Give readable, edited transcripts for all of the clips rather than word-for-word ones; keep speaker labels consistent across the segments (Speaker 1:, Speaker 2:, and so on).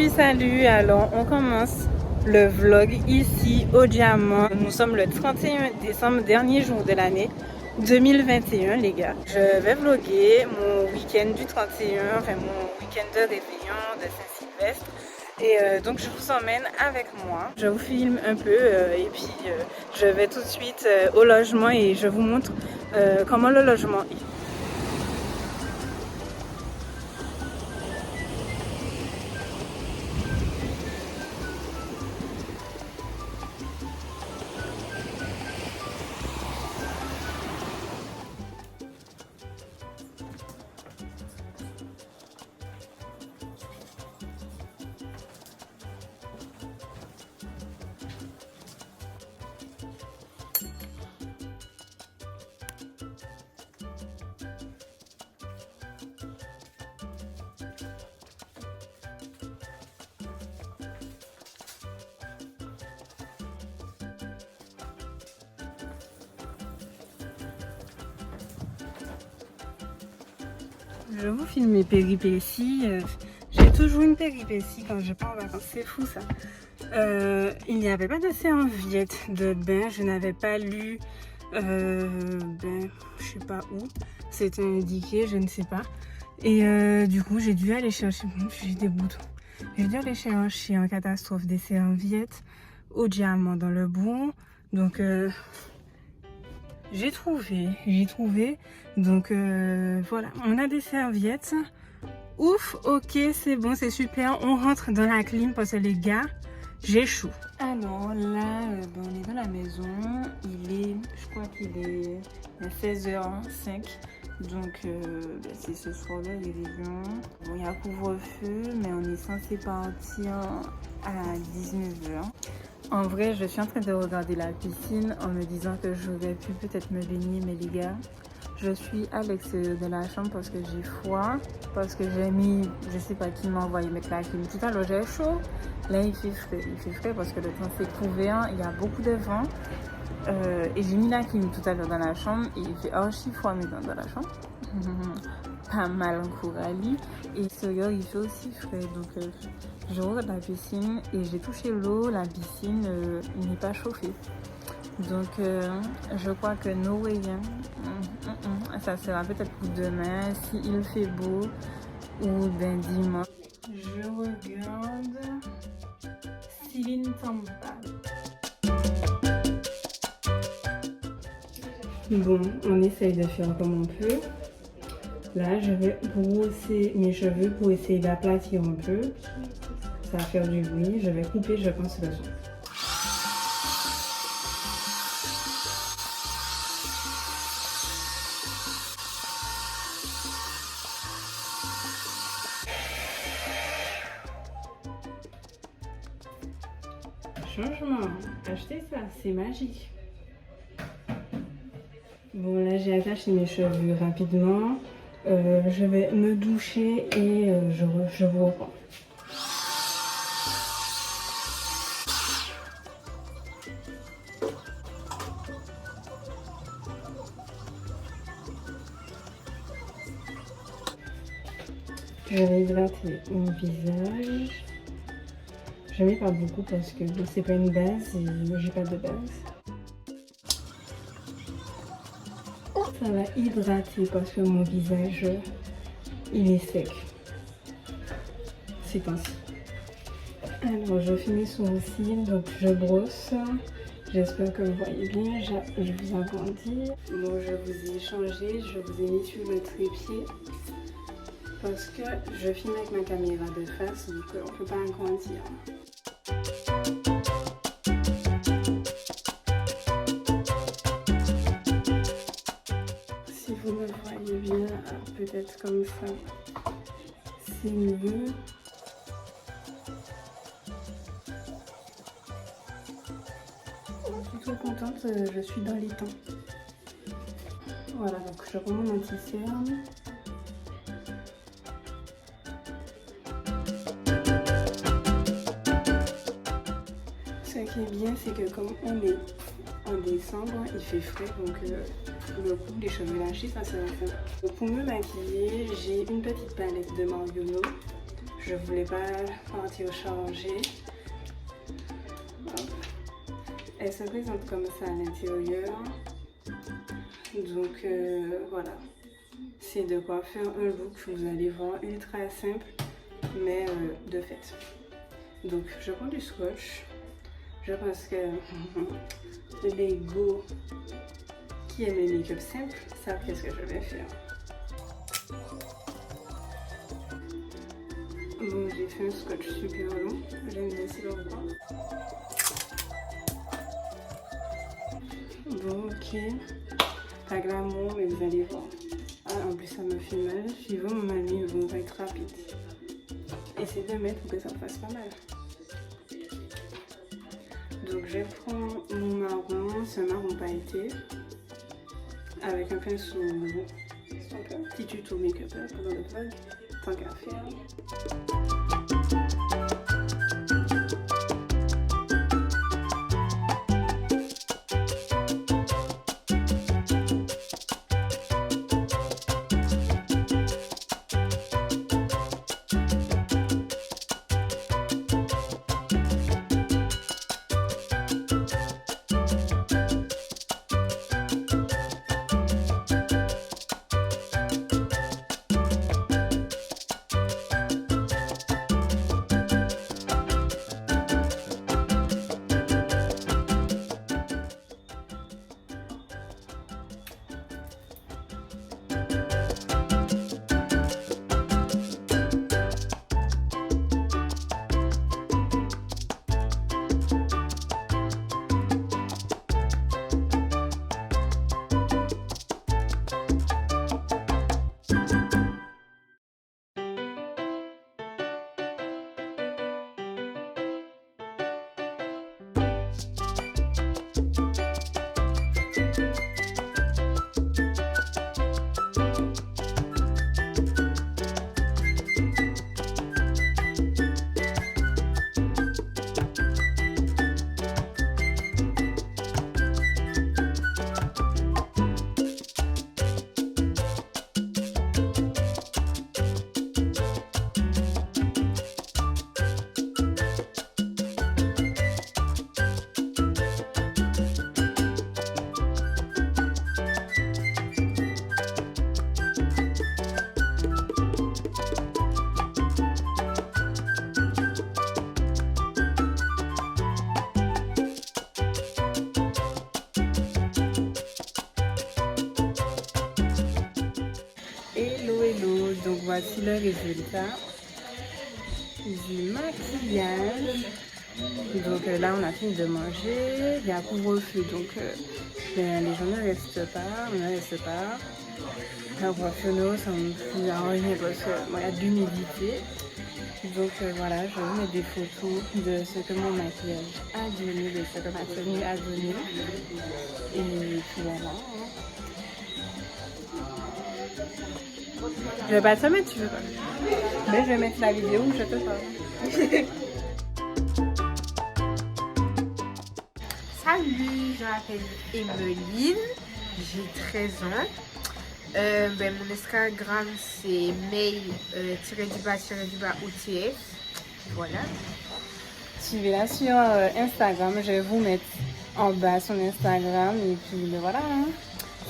Speaker 1: Salut, alors on commence le vlog ici au Diamant. Nous sommes le 31 décembre, dernier jour de l'année 2021 les gars. Je vais vlogger mon week-end du 31, enfin mon week-end de réveillon de Saint-Sylvestre. Et donc je vous emmène avec moi. Je vous filme un peu et puis je vais tout de suite au logement et je vous montre comment le logement est. Je vous filme mes péripéties. J'ai toujours une péripétie quand je pars en vacances. C'est fou ça. Il n'y avait pas de serviette de bain. Je n'avais pas lu, je sais pas où. C'était indiqué, je ne sais pas. Et du coup, j'ai dû aller chercher. J'ai des boutons. J'ai dû aller chercher en catastrophe des serviettes au Diamant dans le Bourg. Donc j'ai trouvé. Donc voilà, on a des serviettes. Ouf, ok, c'est bon, c'est super. On rentre dans la clim parce que les gars, j'ai chaud. Alors là, on est dans la maison. Je crois qu'il est à 16h05. Donc c'est ce soir-là, il est bien. Bon, il y a couvre-feu, mais on est censé partir à 19h. En vrai, je suis en train de regarder la piscine en me disant que j'aurais pu peut-être me baigner, mais les gars, je suis à l'extérieur de la chambre parce que j'ai froid, parce que j'ai mis, je sais pas qui m'a envoyé mettre la clim. Tout à l'heure, j'ai chaud. Là, il fait frais parce que le temps s'est couvert, il y a beaucoup de vent. Et j'ai mis la clim tout à l'heure dans la chambre et il fait archi froid maintenant dans la chambre. Pas mal en Coralie. Et extérieur, il fait aussi frais. Donc, je regarde la piscine et j'ai touché l'eau. La piscine n'est pas chauffée. Donc, je crois que no way. Ça sera peut-être pour demain, s'il fait beau ou dimanche. Je regarde Céline Tambal. Bon, on essaye de faire comme on peut. Là, je vais brosser mes cheveux pour essayer d'aplatir un peu. Ça va faire du bruit. Je vais couper, je pense, le son. Changement. Achetez ça, c'est magique. Bon, là, j'ai attaché mes cheveux rapidement. Je vais me doucher et je vous reprends. Je vais hydrater mon visage. Je mets pas beaucoup parce que c'est pas une base et j'ai pas de base. Ça va hydrater parce que mon visage il est sec ces temps-ci. Alors je fais mes sourcils, donc je brosse. J'espère que vous voyez bien, je vous agrandis. Bon, je vous ai changé, je vous ai mis sur le trépied parce que je filme avec ma caméra de face, donc on peut pas agrandir. Si vous me voyez bien, peut-être comme ça, c'est mieux. Je suis trop contente, je suis dans les temps. Voilà, donc je remets mon anti-cerne. Ce qui est bien, c'est que comme on est en décembre, il fait frais, donc le coup des cheveux lâchés, ça va faire. Pour me maquiller, j'ai une petite palette de Marionneau. je voulais pas partir changer. Elle se présente comme ça à l'intérieur. Donc voilà, c'est de quoi faire un look, vous allez voir, ultra simple, mais de fait. Donc je prends du scotch. Je pense que les go qui aiment les make-up simples savent qu'est-ce que je vais faire. Bon, j'ai fait un scotch super long, j'aime bien si l'on voit. Bon, ok, pas glamour, mais vous allez voir. Ah, en plus ça me fait mal, suivant mon manie, ils vont être rapides. Essayez de mettre pour que ça fasse pas mal. Donc je prends mon marron, ce marron pailleté, avec un pinceau, un petit tuto make-up pendant le vlog, tant qu'à faire. Donc voici le résultat du maquillage. Donc là on a fini de manger, il y a couvre-feu, donc les gens ne restent pas, on ne reste pas. La coiffure ne ressemble plus à rien parce qu'il y a de l'humidité. Donc voilà, je vais vous mettre des photos de ce que mon maquillage a donné, de ce que ma tenue a donné. Et puis voilà. Je vais pas te mettre, tu veux pas. Mais je vais mettre la vidéo où je te parle.
Speaker 2: Salut, je m'appelle Emeline, j'ai 13 ans. Mon Instagram c'est mail-OTF. Voilà.
Speaker 1: Suivez-la sur Instagram, je vais vous mettre en bas son Instagram. Et puis voilà, hein.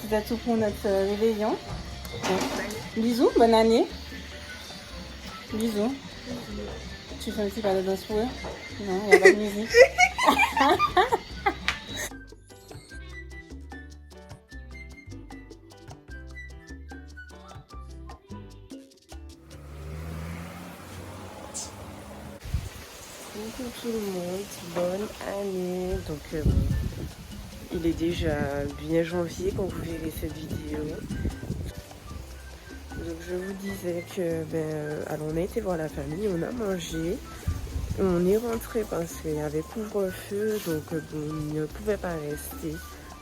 Speaker 1: C'était tout pour notre réveillon. Bon. Bisous, bonne année. Bisous. Tu fais un petit pas de danse pour eux? Non, il n'y a pas de musique. Coucou tout le monde, bonne année. Donc il est déjà bien janvier quand vous verrez cette vidéo. Donc je vous disais que alors on a été voir la famille, on a mangé, on est rentré parce qu'il y avait couvre-feu, donc on ne pouvait pas rester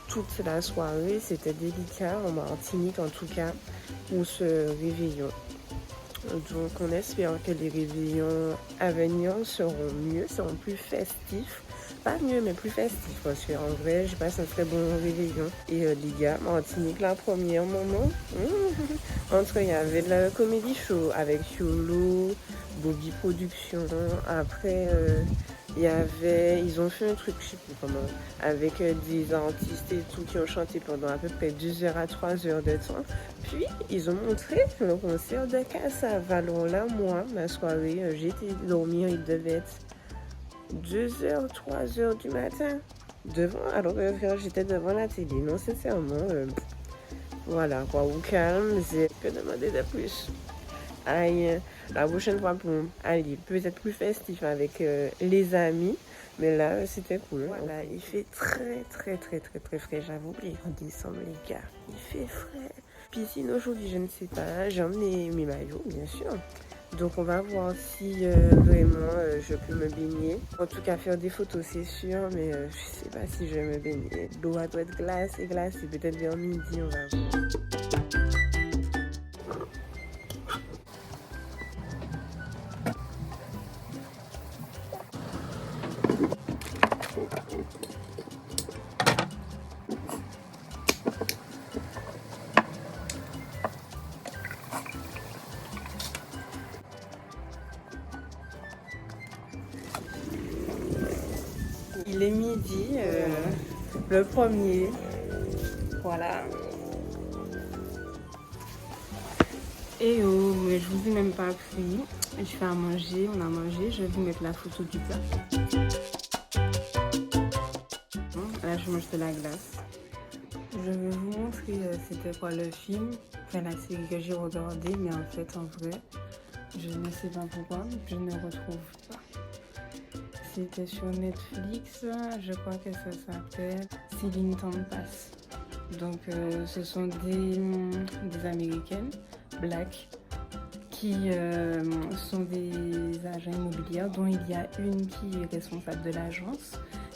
Speaker 1: toute la soirée, c'était délicat en Martinique en tout cas pour ce réveillon. Donc on espère que les réveillons à venir seront mieux, seront plus festifs.
Speaker 3: pas mieux, mais plus festif. Parce qu'en vrai, je passe un très bon réveillon. Et les gars, Martinique, la première moment, entre il y avait le comédie show avec Yolo, Bobby Productions. Après, ils ont fait un truc, je sais plus comment, avec des artistes et tout qui ont chanté pendant à peu près 2 heures à 3 heures de temps. Puis, ils ont montré le concert de Casa Valon. Là, moi, ma soirée, j'étais dormir, il devait être 2 heures, 3 heures du matin. Alors que j'étais devant la télé. Non, sincèrement, voilà, quoi, au calme, c'est que demander de plus. Aïe, la prochaine fois pour aller peut-être plus festif avec les amis. Mais là, c'était cool. Voilà, il fait très, très, très, très, très frais. J'avais oublié en décembre, les gars. Il fait frais. Piscine aujourd'hui, je ne sais pas. J'ai emmené mes maillots, bien sûr. Donc, on va voir si vraiment je peux me baigner. En tout cas, faire des photos, c'est sûr. Mais je sais pas si je vais me baigner. L'eau doit être glacée, glacée. Peut-être vers midi, on va voir. Il est midi, le premier. Voilà.
Speaker 1: Et oh, mais je vous ai même pas pris. Je fais à manger, on a mangé. Je vais vous mettre la photo du plat. Là, je mange de la glace. Je vais vous montrer c'était quoi le film, enfin la série que j'ai regardée, mais en fait, en vrai, je ne sais pas pourquoi, je ne retrouve pas. C'était sur Netflix, je crois que ça s'appelle Céline Pass. Donc, ce sont des Américaines, black, qui sont des agents immobiliers, dont il y a une qui est responsable de l'agence.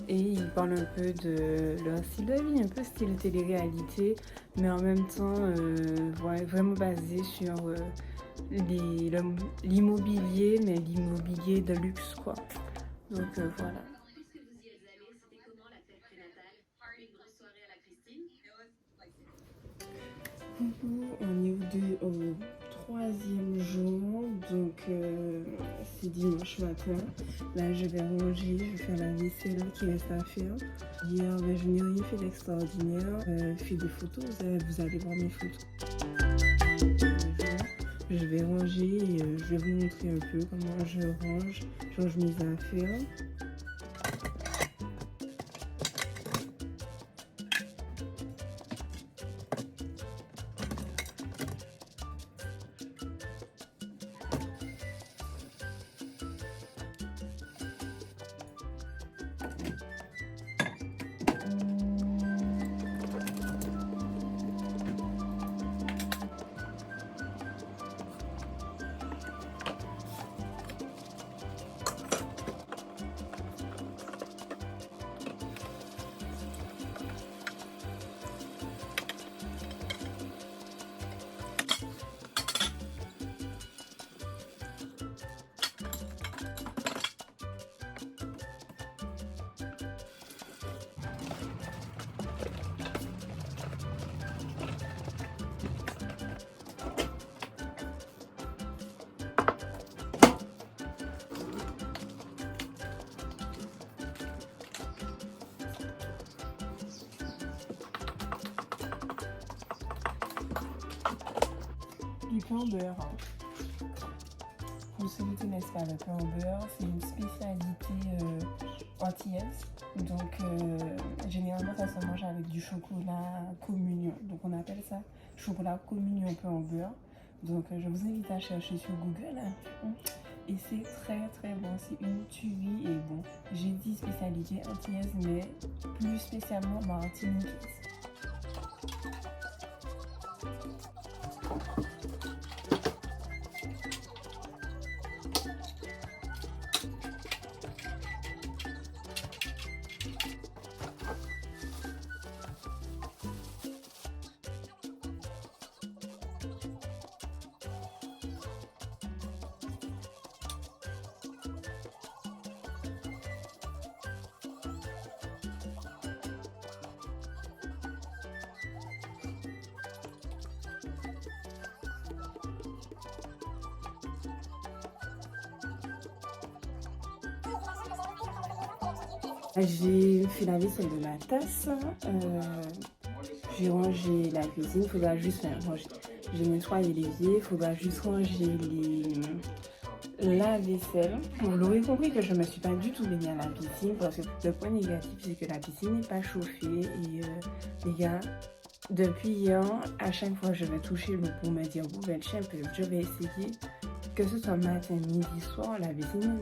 Speaker 1: Et ils parlent un peu de leur style de vie, un peu style télé-réalité, mais en même temps vraiment basé sur l'immobilier, mais l'immobilier de luxe, quoi. Donc voilà. Coucou, on est au 3e jour, donc c'est dimanche matin. Là, je vais ranger, je vais faire la vaisselle qui reste à faire. Hier, je n'ai rien fait d'extraordinaire. J'ai fait des photos, vous allez voir mes photos. Je vais ranger et je vais vous montrer un peu comment je range mes affaires. Du pain au beurre. Pour ceux qui ne connaissent pas le pain au beurre, c'est une spécialité antillaise. Donc généralement ça se mange avec du chocolat communion. Donc on appelle ça chocolat communion pain au beurre. Donc je vous invite à chercher sur Google. Et c'est très très bon, c'est une tuerie et bon. J'ai dit spécialité antillaise mais plus spécialement martiniquaise. J'ai fait la vaisselle de ma tasse, j'ai rangé la cuisine, il faudra juste ranger. J'ai nettoyé l'évier, il faudra juste ranger la vaisselle. Bon, vous l'aurez compris que je ne me suis pas du tout baignée à la piscine parce que le point négatif c'est que la piscine n'est pas chauffée et les gars, depuis hier, à chaque fois je vais toucher l'eau pour me dire bon ben tiens, je vais essayer. Que ce soit matin, midi, soir, la piscine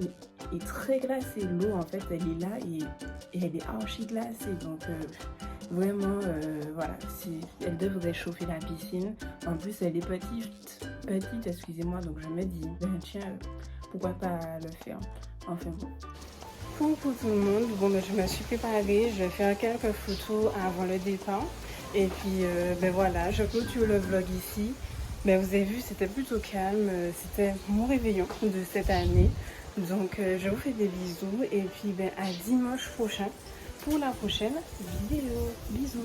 Speaker 1: est très glacée. L'eau en fait elle est là et elle est archi glacée. Donc vraiment voilà, elle devrait chauffer la piscine. En plus elle est petite, excusez-moi, donc je me dis ben tiens, pourquoi pas le faire. Enfin bon. Coucou tout le monde, bon ben je me suis préparée, je vais faire quelques photos avant le départ. Et puis ben voilà, je clôture le vlog ici. Ben vous avez vu, c'était plutôt calme, c'était mon réveillon de cette année. Donc je vous fais des bisous et puis ben à dimanche prochain pour la prochaine vidéo. Bisous.